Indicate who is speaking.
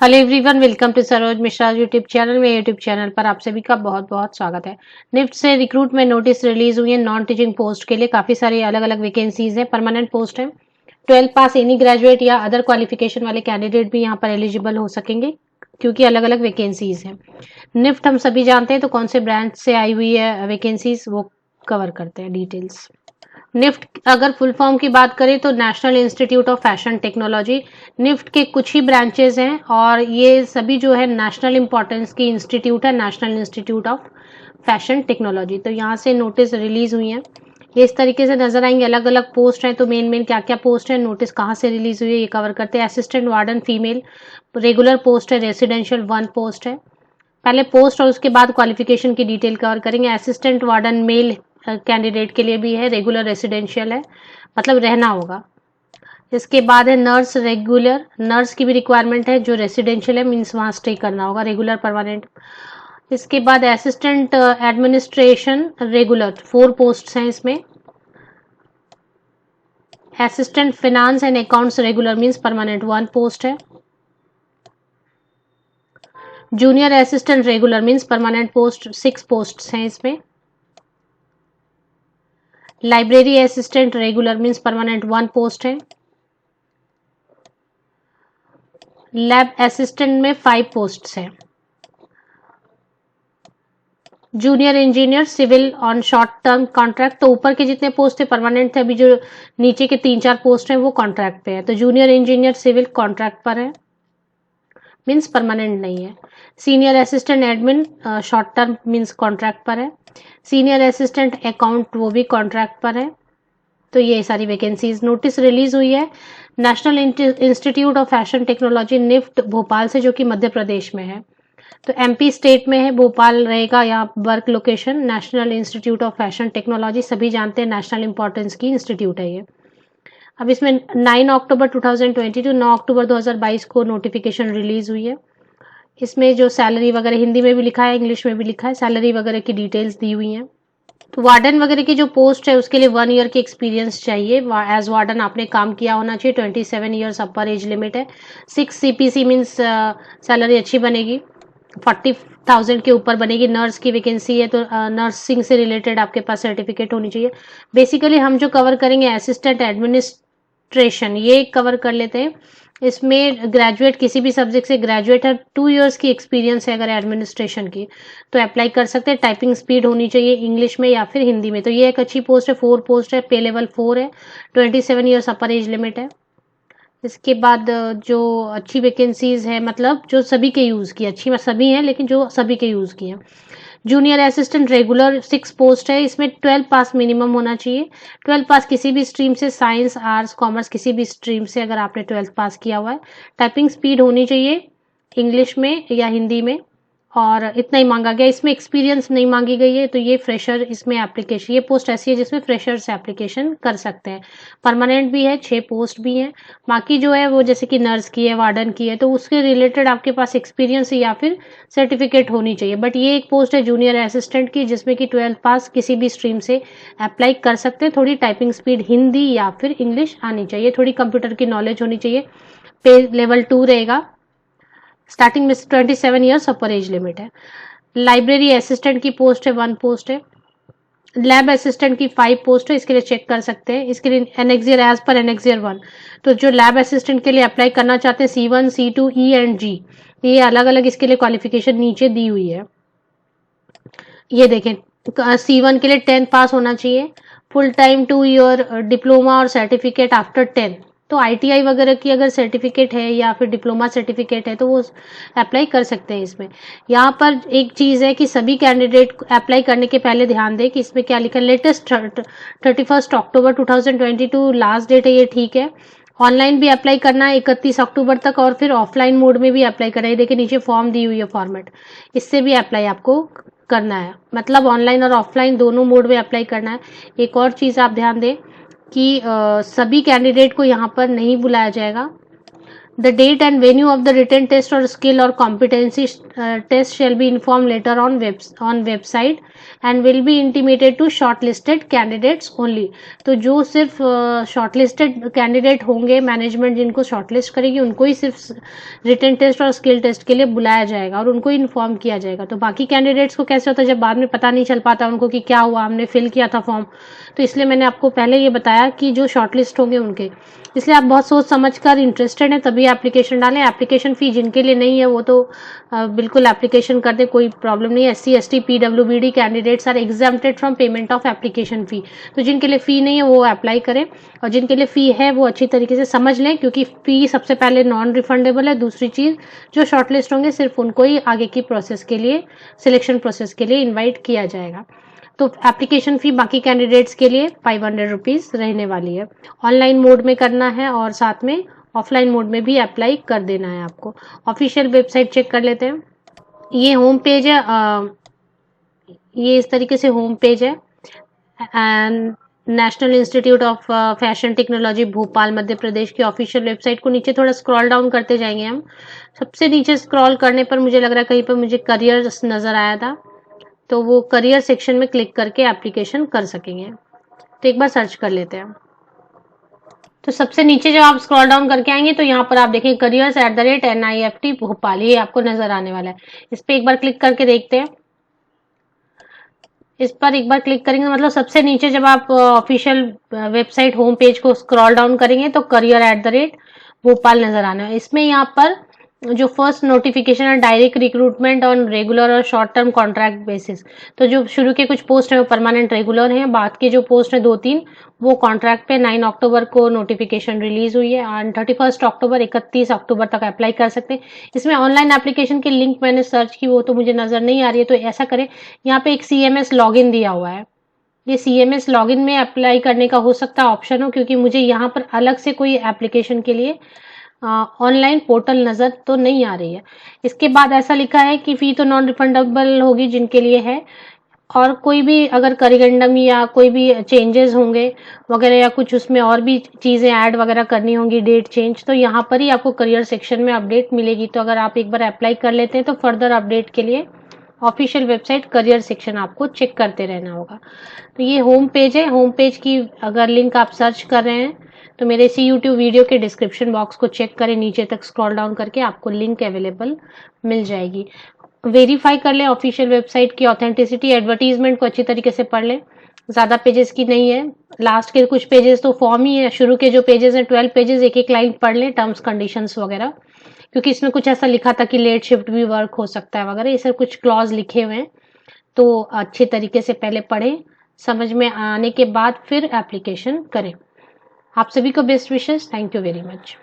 Speaker 1: Hello everyone, welcome to Saroj Mishra YouTube channel में। YouTube channel पर आप सभी का बहुत बहुत स्वागत है। निफ्ट से रिक्रूटमेंट नोटिस रिलीज हुई है नॉन टीचिंग पोस्ट के लिए। काफी सारी अलग अलग वैकेंसीज हैं, परमानेंट पोस्ट है। 12 पास एनी ग्रेजुएट या अदर क्वालिफिकेशन वाले कैंडिडेट भी यहाँ पर एलिजिबल हो सकेंगे, क्योंकि अलग अलग वैकेंसीज हैं। निफ्ट हम सभी जानते हैं, तो कौन से ब्रांच से आई हुई है वैकेंसीज वो कवर करते हैं डिटेल्स। निफ्ट अगर फुल फॉर्म की बात करें तो National institute of fashion Technology. NIFT के कुछ ही ब्रांचेज हैं और ये सभी जो है नेशनल इंपॉर्टेंस की इंस्टीट्यूट है, National institute of fashion technology. तो यहाँ से नोटिस रिलीज हुई हैं, ये इस तरीके से नजर आएंगे। अलग अलग पोस्ट हैं, तो मेन क्या क्या पोस्ट है, नोटिस कहाँ से रिलीज हुई है, ये कवर करते हैं। Assistant warden female regular post है, रेसिडेंशियल 1 पोस्ट है। पहले पोस्ट और उसके बाद क्वालिफिकेशन की डिटेल कवर करेंगे। असिस्टेंट वार्डन मेल कैंडिडेट के लिए भी है, रेगुलर रेसिडेंशियल है, मतलब रहना होगा। इसके बाद है नर्स रेगुलर, नर्स की भी रिक्वायरमेंट है जो रेसिडेंशियल है, मीन्स वहां स्टे करना होगा, रेगुलर परमानेंट। इसके बाद असिस्टेंट एडमिनिस्ट्रेशन रेगुलर 4 पोस्ट हैं इसमें। Assistant finance and accounts regular means permanent 1 post है। Junior assistant regular means permanent post 6 post हैं इसमें। Library assistant regular means permanent 1 post है। लैब असिस्टेंट में 5 पोस्ट्स हैं। Junior engineer civil on short term contract, तो ऊपर के जितने पोस्ट थे परमानेंट थे, अभी जो नीचे के 3-4 पोस्ट हैं वो कॉन्ट्रैक्ट पे है। तो जूनियर इंजीनियर सिविल कॉन्ट्रैक्ट पर है, मीन्स परमानेंट नहीं है। Senior assistant admin short term means contract पर है। सीनियर असिस्टेंट अकाउंट वो भी कॉन्ट्रैक्ट पर है। तो ये सारी वैकेंसीज नोटिस रिलीज हुई है National institute of fashion Technology NIFT Bhopal से, जो कि मध्य प्रदेश में है। तो एमपी स्टेट में है, भोपाल रहेगा यहाँ work location. National institute of fashion technology सभी जानते हैं, नेशनल इंपॉर्टेंस की इंस्टीट्यूट है ये। अब इसमें 9 अक्टूबर 2022 9 अक्टूबर 2022 को नोटिफिकेशन रिलीज हुई है। इसमें जो सैलरी वगैरह हिंदी में भी लिखा है, इंग्लिश में भी लिखा है, सैलरी वगैरह की डिटेल्स दी हुई हैं। तो वार्डन वगैरह की जो पोस्ट है उसके लिए 1 ईयर की एक्सपीरियंस चाहिए। एज वार्डन आपने काम किया होना चाहिए। 27 ईयर्स अपर एज लिमिट है। 6 सीपीसी मीन्स सैलरी अच्छी बनेगी, 40,000 के ऊपर बनेगी। नर्स की वैकेंसी है, तो नर्सिंग से रिलेटेड आपके पास सर्टिफिकेट होनी चाहिए। बेसिकली हम जो कवर करेंगे असिस्टेंट एडमिनिस्ट्रेशन, ये कवर कर लेते हैं। इसमें ग्रेजुएट, किसी भी सब्जेक्ट से ग्रेजुएट है, 2 इयर्स की एक्सपीरियंस है अगर एडमिनिस्ट्रेशन की, तो अप्लाई कर सकते हैं। टाइपिंग स्पीड होनी चाहिए इंग्लिश में या फिर हिंदी में। तो ये एक अच्छी पोस्ट है, 4 पोस्ट है, पे लेवल 4 है, 27 इयर्स अपर एज लिमिट है। इसके बाद जो अच्छी वैकेंसीज है, मतलब जो सभी के यूज़ की, अच्छी सभी हैं लेकिन जो सभी के यूज़ की हैं। जूनियर असिस्टेंट रेगुलर 6 पोस्ट है, इसमें 12 पास मिनिमम होना चाहिए। 12 पास किसी भी स्ट्रीम से, साइंस आर्ट्स कॉमर्स किसी भी स्ट्रीम से, अगर आपने 12th पास किया हुआ है। टाइपिंग स्पीड होनी चाहिए इंग्लिश में या हिंदी में, और इतना ही मांगा गया। इसमें एक्सपीरियंस नहीं मांगी गई है, तो ये फ्रेशर इसमें एप्लीकेशन, ये पोस्ट ऐसी है जिसमें फ्रेशर से एप्लीकेशन कर सकते हैं। परमानेंट भी है, 6 पोस्ट भी हैं। बाकी जो है वो जैसे कि नर्स की है, वार्डन की है, तो उसके रिलेटेड आपके पास एक्सपीरियंस या फिर सर्टिफिकेट होनी चाहिए। बट ये एक पोस्ट है जूनियर असिस्टेंट की, जिसमें कि 12 पास किसी भी स्ट्रीम से अप्लाई कर सकते हैं। थोड़ी टाइपिंग स्पीड हिंदी या फिर इंग्लिश आनी चाहिए, थोड़ी कंप्यूटर की नॉलेज होनी चाहिए। पे लेवल 2 रहेगा। स्टार्टिंग में 27 ईयर्स अपर एज लिमिट है। लाइब्रेरी असिस्टेंट की पोस्ट है, 1 पोस्ट है। लैब असिस्टेंट की 5 पोस्ट है, इसके लिए चेक कर सकते हैं। इसके लिए एनेक्सियर एज पर एनेक्सियर 1, तो जो लैब असिस्टेंट के लिए अप्लाई करना चाहते हैं C1 C2 E and G, ये अलग अलग इसके लिए क्वालिफिकेशन नीचे दी हुई है। ये देखें, C1 के लिए 10th पास होना चाहिए, फुल टाइम 2 ईयर डिप्लोमा और सर्टिफिकेट आफ्टर 10। तो ITI वगैरह की अगर सर्टिफिकेट है या फिर डिप्लोमा सर्टिफिकेट है तो वो अप्लाई कर सकते हैं इसमें। यहाँ पर एक चीज़ है कि सभी कैंडिडेट अप्लाई करने के पहले ध्यान दें कि इसमें क्या लिखा है। लेटेस्ट 31 अक्टूबर 2022 लास्ट डेट है, ये ठीक है। ऑनलाइन भी अप्लाई करना है 31 अक्टूबर तक, और फिर ऑफलाइन मोड में भी अप्लाई करना है। देखिए नीचे फॉर्म दी हुई है फॉर्मेट, इससे भी अप्लाई आपको करना है, मतलब ऑनलाइन और ऑफलाइन दोनों मोड में अप्लाई करना है। एक और चीज़ आप ध्यान दें कि सभी कैंडिडेट को यहाँ पर नहीं बुलाया जाएगा। The date and venue of the written test or skill or competency test shall be informed later on website and will be intimated to shortlisted candidates only. तो जो सिर्फ shortlisted candidate होंगे, मैनेजमेंट जिनको shortlist करेगी उनको ही सिर्फ written test और skill test के लिए बुलाया जाएगा और उनको इन्फॉर्म किया जाएगा। तो बाकी कैंडिडेट्स को कैसे होता है, जब बाद में पता नहीं चल पाता उनको कि क्या हुआ, हमने फिल किया था फॉर्म, तो इसलिए मैंने आपको पहले ये बताया कि जो शॉर्टलिस्ट होंगे उनके, इसलिए आप बहुत सोच समझ कर इंटरेस्टेड हैं तभी एप्लीकेशन डालें। एप्लीकेशन फ़ी जिनके लिए नहीं है वो तो बिल्कुल एप्लीकेशन कर दें, कोई प्रॉब्लम नहीं है। SC ST PWBD candidates are exempted from payment of application fee. तो जिनके लिए फ़ी नहीं है वो अप्लाई करें और जिनके लिए फ़ी है वो अच्छी तरीके से समझ लें, क्योंकि फ़ी सबसे पहले नॉन रिफंडेबल है। दूसरी चीज़, जो शॉर्टलिस्ट होंगे सिर्फ उनको ही आगे की प्रोसेस के लिए, सिलेक्शन प्रोसेस के लिए इन्वाइट किया जाएगा। तो एप्लीकेशन फ़ी बाकी कैंडिडेट्स के लिए 500 रुपीज़ रहने वाली है। ऑनलाइन मोड में करना है और साथ में ऑफलाइन मोड में भी अप्लाई कर देना है आपको। ऑफिशियल वेबसाइट चेक कर लेते हैं। ये होम पेज है, ये इस तरीके से होम पेज है। And national institute of fashion technology Bhopal Madhya Pradesh की ऑफिशियल वेबसाइट को नीचे थोड़ा स्क्रॉल डाउन करते जाएंगे हम। सबसे नीचे स्क्रॉल करने पर मुझे लग रहा है कहीं पर मुझे करियर्स नज़र आया था, तो वो करियर सेक्शन में क्लिक करके एप्लीकेशन कर सकेंगे। तो एक बार सर्च कर लेते हैं। तो सबसे नीचे जब आप स्क्रॉल डाउन करके आएंगे तो यहाँ पर आप देखें careers@NIFT भोपाल, ये आपको नजर आने वाला है। इस पर एक बार क्लिक करके देखते हैं। इस पर एक बार क्लिक करेंगे मतलब सबसे नीचे जब आप ऑफिशियल वेबसाइट होम पेज को स्क्रॉल डाउन करेंगे तो career@भोपाल नजर आना है। इसमें यहाँ पर जो फर्स्ट नोटिफिकेशन है डायरेक्ट रिक्रूटमेंट ऑन रेगुलर और शॉर्ट टर्म कॉन्ट्रैक्ट बेसिस, तो जो शुरू के कुछ पोस्ट है वो परमानेंट रेगुलर हैं, बाद के जो पोस्ट है 2-3 वो कॉन्ट्रैक्ट पे 9 अक्टूबर को नोटिफिकेशन रिलीज हुई है एंड 31 अक्टूबर 31 अक्टूबर तक अप्लाई कर सकते हैं। इसमें ऑनलाइन एप्लीकेशन की लिंक मैंने सर्च की, वो तो मुझे नजर नहीं आ रही है, तो ऐसा करें, यहाँ पे एक CMS लॉगिन दिया हुआ है, ये CMS लॉगिन में अप्लाई करने का हो सकता है ऑप्शन हो, क्योंकि मुझे यहाँ पर अलग से कोई एप्लीकेशन के लिए ऑनलाइन पोर्टल नज़र तो नहीं आ रही है। इसके बाद ऐसा लिखा है कि फ़ी तो नॉन रिफंडेबल होगी जिनके लिए है, और कोई भी अगर करिगंडम या कोई भी चेंजेस होंगे वगैरह या कुछ उसमें और भी चीज़ें ऐड वगैरह करनी होंगी, डेट चेंज, तो यहाँ पर ही आपको करियर सेक्शन में अपडेट मिलेगी। तो अगर आप एक बार अप्लाई कर लेते हैं तो फर्दर अपडेट के लिए ऑफिशियल वेबसाइट करियर सेक्शन आपको चेक करते रहना होगा। तो ये होम पेज है, होम पेज की अगर लिंक आप सर्च कर रहे हैं तो मेरे इसी YouTube वीडियो के डिस्क्रिप्शन बॉक्स को चेक करें, नीचे तक स्क्रॉल डाउन करके आपको लिंक अवेलेबल मिल जाएगी। वेरीफाई कर लें ऑफिशियल वेबसाइट की ऑथेंटिसिटी, एडवर्टीजमेंट को अच्छी तरीके से पढ़ लें, ज़्यादा पेजेस की नहीं है, लास्ट के कुछ पेजेस तो फॉर्म ही है, शुरू के जो पेजेस हैं 12 पेजेस एक एक लाइन पढ़ लें, टर्म्स कंडीशंस वगैरह, क्योंकि इसमें कुछ ऐसा लिखा था कि लेट शिफ्ट भी वर्क हो सकता है वगैरह, ये सब कुछ क्लॉज लिखे हुए हैं, तो अच्छे तरीके से पहले पढ़ें, समझ में आने के बाद फिर एप्लीकेशन करें। आप सभी को best wishes, thank you very much.